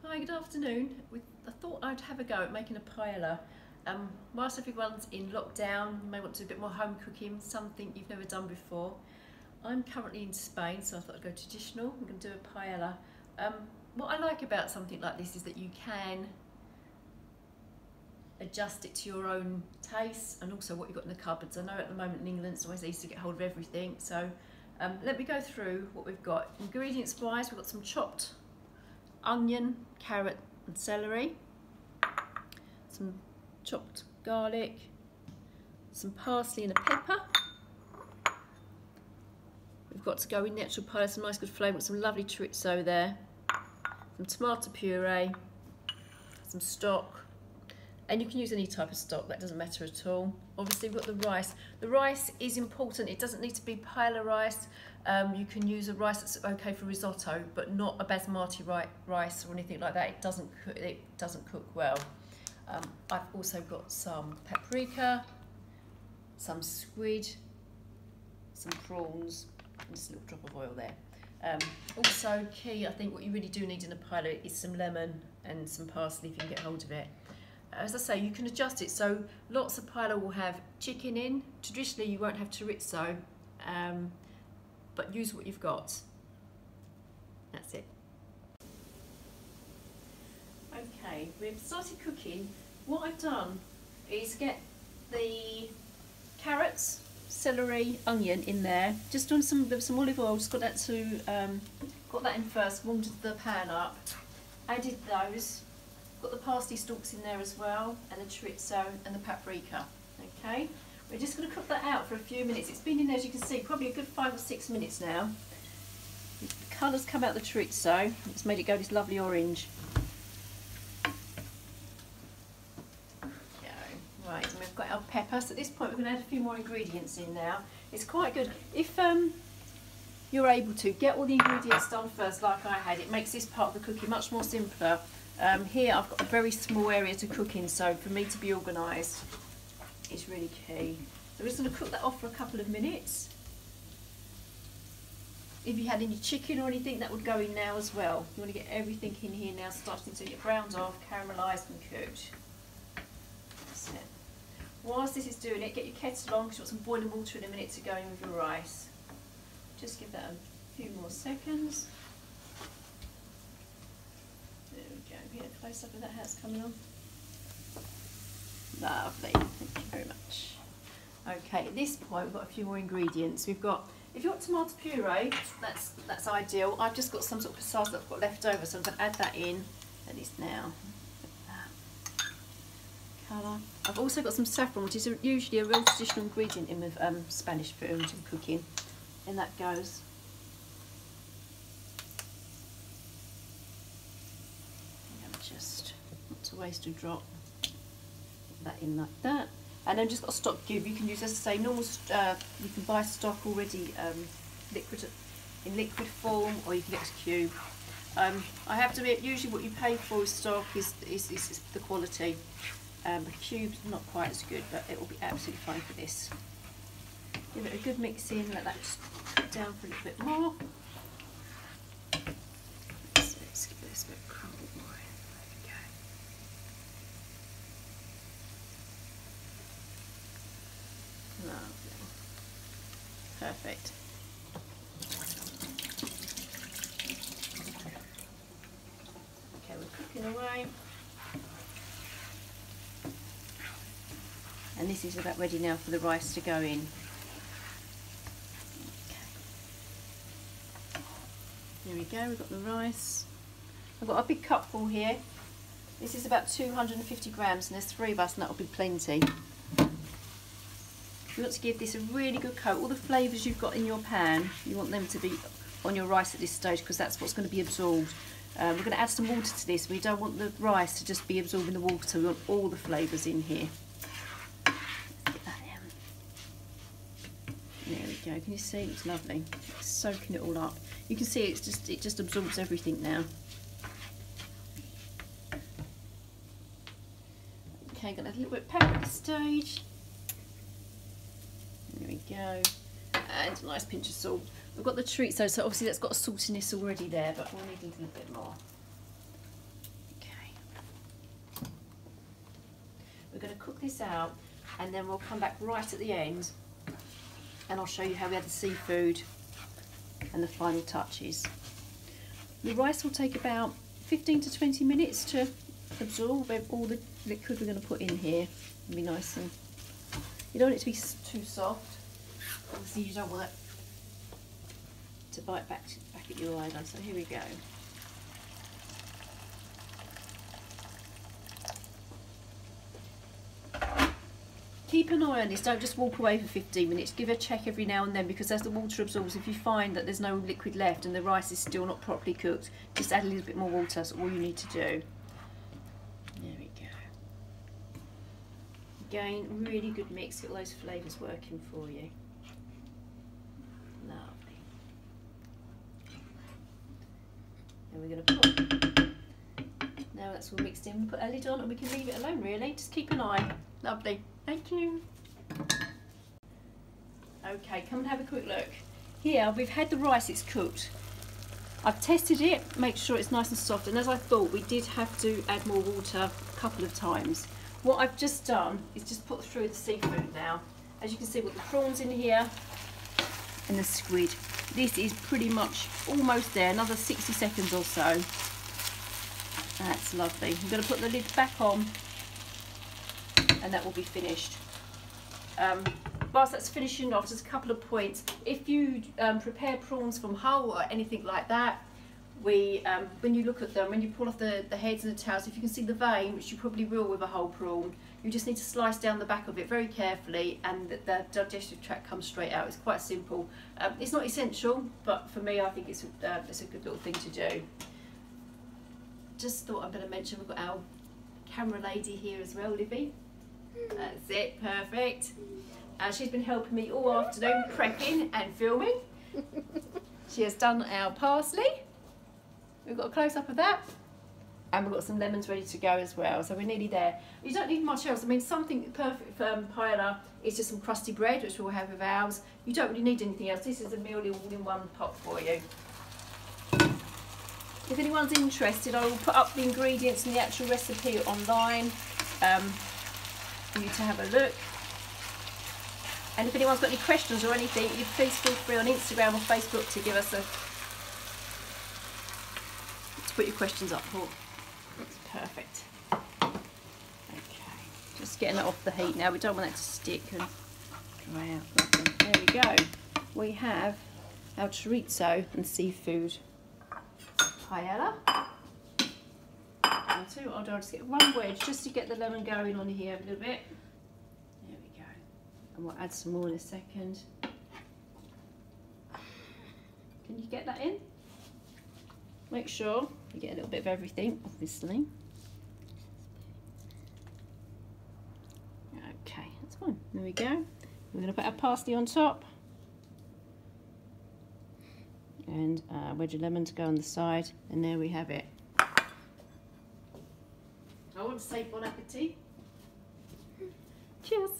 Hi, good afternoon. I thought I'd have a go at making a paella. Whilst everyone's in lockdown, you may want to do a bit more home cooking, something you've never done before. I'm currently in Spain, so I thought I'd go traditional. I'm going to do a paella. What I like about something like this is that you can adjust it to your own taste and also what you've got in the cupboards. I know at the moment in England it's always easy to get hold of everything, so let me go through what we've got. Ingredients wise, we've got some chopped onion, carrot and celery, some chopped garlic, some parsley and a pepper. We've got to go in the actual paella, some nice good flavour, some lovely chorizo there, some tomato puree, some stock, and you can use any type of stock, that doesn't matter at all. Obviously we've got the rice. The rice is important, it doesn't need to be paella rice. You can use a rice that's okay for risotto, but not a basmati rice or anything like that. It doesn't cook well. I've also got some paprika, some squid, some prawns, and just a little drop of oil there. Also key, I think what you really do need in a paella is some lemon and some parsley if you can get hold of it. As I say, you can adjust it, so lots of paella will have chicken in. Traditionally you won't have chorizo, but use what you've got. That's it. Okay, we've started cooking. What I've done is get the carrots, celery, onion in there. Just done some olive oil. Just got that in first. Warmed the pan up. Added those. Got the parsley stalks in there as well, and the chorizo and the paprika. Okay. We're just going to cook that out for a few minutes. It's been in there, as you can see, probably a good 5 or 6 minutes now. The colour's come out the chorizo. It's made it go this lovely orange. Right, and we've got our pepper. So at this point we're going to add a few more ingredients in now. It's quite good. If you're able to, get all the ingredients done first like I had. It makes this part of the cooking much more simpler. Here I've got a very small area to cook in, so for me to be organised is really key. So we're just going to cook that off for a couple of minutes. If you had any chicken or anything, that would go in now as well. You want to get everything in here now, starting to get browned off, caramelised and cooked. That's it. Whilst this is doing it, get your kettle on because you've got some boiling water in a minute to go in with your rice. Just give that a few more seconds. There we go. Get a close up of that, how it's coming on. Lovely, thank you very much. Okay, at this point we've got a few more ingredients. We've got, if you want tomato puree, that's ideal. I've just got some sort of passata that I've got left over, so I'm going to add that in at least now. Colour. I've also got some saffron, which is usually a real traditional ingredient in with Spanish food and cooking, and that goes. Just not to waste a drop. That in like that, and then just got a stock cube. You can use, as I say, normal. You can buy stock already in liquid form, or you can get a cube. I have to admit, usually what you pay for with stock is the quality. The cube's not quite as good, but it will be absolutely fine for this. Give it a good mix in, let that just cook down for a little bit more. Let's give this a bit cool more. Lovely. Perfect. Okay, we're cooking away. And this is about ready now for the rice to go in. Okay. Here we go, we've got the rice. I've got a big cupful here. This is about 250 grams and there's 3 of us and that will be plenty. You want to give this a really good coat. All the flavours you've got in your pan, you want them to be on your rice at this stage because that's what's going to be absorbed. We're going to add some water to this. We don't want the rice to just be absorbing the water. We want all the flavours in here. Let's get that in. There we go. Can you see? It's lovely. It's soaking it all up. You can see it just absorbs everything now. Okay, got a little bit of pepper at this stage. There we go, and a nice pinch of salt. We've got the chorizo, so obviously that's got a saltiness already there, but we'll need a little bit more. We're going to cook this out and then we'll come back right at the end and I'll show you how we add the seafood and the final touches. The rice will take about 15 to 20 minutes to absorb all the liquid we're going to put in here. It'll be nice, and you don't want it to be too soft. Obviously you don't want it to bite back at you either, so here we go. Keep an eye on this, don't just walk away for 15 minutes, give a check every now and then, because as the water absorbs, if you find that there's no liquid left and the rice is still not properly cooked, just add a little bit more water, that's all you need to do. There we go. Again, really good mix, get all those flavours working for you. Lovely. And we're going to put, now that's all mixed in, we'll put a lid on and we can leave it alone really, just keep an eye. Lovely. Thank you. Okay, come and have a quick look. Here we've had the rice, it's cooked. I've tested it, make sure it's nice and soft, and as I thought, we did have to add more water a couple of times. What I've just done is just put through the seafood now. As you can see, we've got the prawns in here and the squid. This is pretty much almost there, another 60 seconds or so. That's lovely. I'm going to put the lid back on and that will be finished. Whilst that's finishing off, just a couple of points. If you prepare prawns from whole or anything like that, when you look at them, when you pull off the heads and the tails, if you can see the vein, which you probably will with a whole prawn, you just need to slice down the back of it very carefully and the digestive tract comes straight out. It's quite simple. It's not essential, but for me I think it's a good little thing to do. Just thought I'm going to mention we've got our camera lady here as well, Livy. That's it, perfect. She's been helping me all afternoon prepping and filming. She has done our parsley. We've got a close-up of that. And we've got some lemons ready to go as well, so we're nearly there. You don't need much else. I mean, something perfect for paella is just some crusty bread, which we'll have with ours. You don't really need anything else. This is a meal all in one pot for you. If anyone's interested, I will put up the ingredients and the actual recipe online for you to have a look. And if anyone's got any questions or anything, you please feel free on Instagram or Facebook to give us to put your questions up for. That's perfect. Okay, just getting that off the heat now. We don't want that to stick and dry out. There we go. We have our chorizo and seafood paella. I'll tell you what I'll do, I'll just get one wedge just to get the lemon going on here a little bit. There we go. And we'll add some more in a second. Can you get that in? Make sure you get a little bit of everything, obviously. Okay, that's fine. There we go. We're going to put our parsley on top. And a wedge of lemon to go on the side, and there we have it. I want to say bon appetit. Cheers.